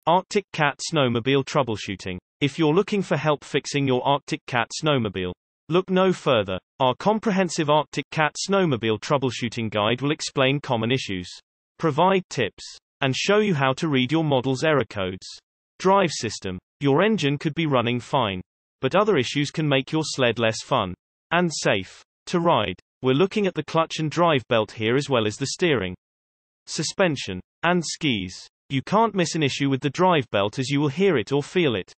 Arctic Cat Snowmobile Troubleshooting. If you're looking for help fixing your Arctic Cat snowmobile, look no further. Our comprehensive Arctic Cat Snowmobile Troubleshooting Guide will explain common issues, provide tips, and show you how to read your model's error codes. Drive system. Your engine could be running fine, but other issues can make your sled less fun and safe to ride. We're looking at the clutch and drive belt here as well as the steering, suspension, and skis. You can't miss an issue with the drive belt as you will hear it or feel it.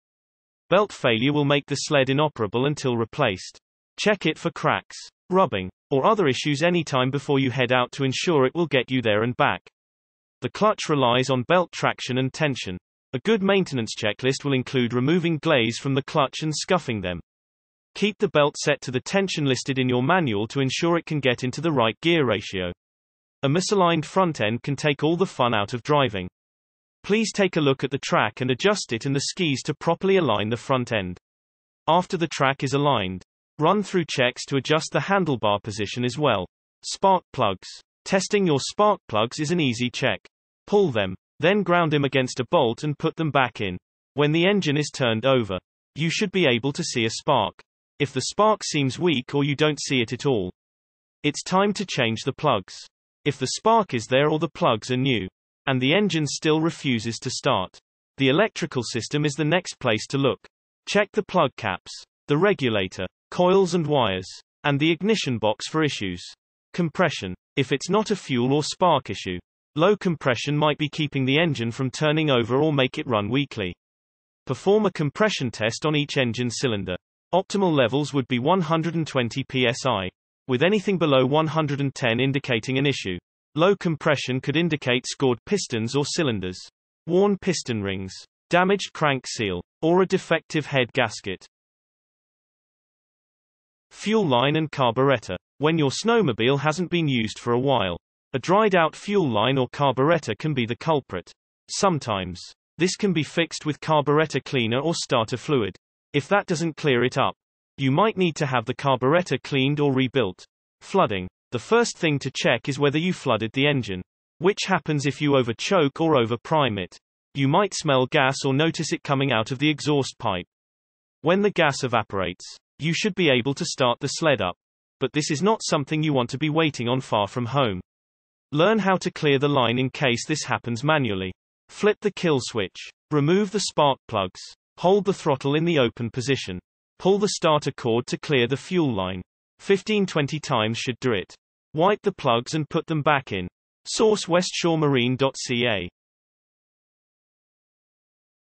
Belt failure will make the sled inoperable until replaced. Check it for cracks, rubbing, or other issues anytime before you head out to ensure it will get you there and back. The clutch relies on belt traction and tension. A good maintenance checklist will include removing glaze from the clutch and scuffing them. Keep the belt set to the tension listed in your manual to ensure it can get into the right gear ratio. A misaligned front end can take all the fun out of driving. Please take a look at the track and adjust it and the skis to properly align the front end. After the track is aligned, run through checks to adjust the handlebar position as well. Spark plugs. Testing your spark plugs is an easy check. Pull them, then ground them against a bolt and put them back in. When the engine is turned over, you should be able to see a spark. If the spark seems weak or you don't see it at all, it's time to change the plugs. If the spark is there or the plugs are new, and the engine still refuses to start, the electrical system is the next place to look. Check the plug caps, the regulator, coils and wires, and the ignition box for issues. Compression. If it's not a fuel or spark issue, low compression might be keeping the engine from turning over or make it run weakly. Perform a compression test on each engine cylinder. Optimal levels would be 120 psi, with anything below 110 indicating an issue. Low compression could indicate scored pistons or cylinders, worn piston rings, damaged crank seal, or a defective head gasket. Fuel line and carburetor. When your snowmobile hasn't been used for a while, a dried-out fuel line or carburetor can be the culprit. Sometimes, this can be fixed with carburetor cleaner or starter fluid. If that doesn't clear it up, you might need to have the carburetor cleaned or rebuilt. Flooding. The first thing to check is whether you flooded the engine, which happens if you over-choke or over-prime it. You might smell gas or notice it coming out of the exhaust pipe. When the gas evaporates, you should be able to start the sled up, but this is not something you want to be waiting on far from home. Learn how to clear the line in case this happens manually. Flip the kill switch. Remove the spark plugs. Hold the throttle in the open position. Pull the starter cord to clear the fuel line. 15-20 times should do it. Wipe the plugs and put them back in. Source westshoremarine.ca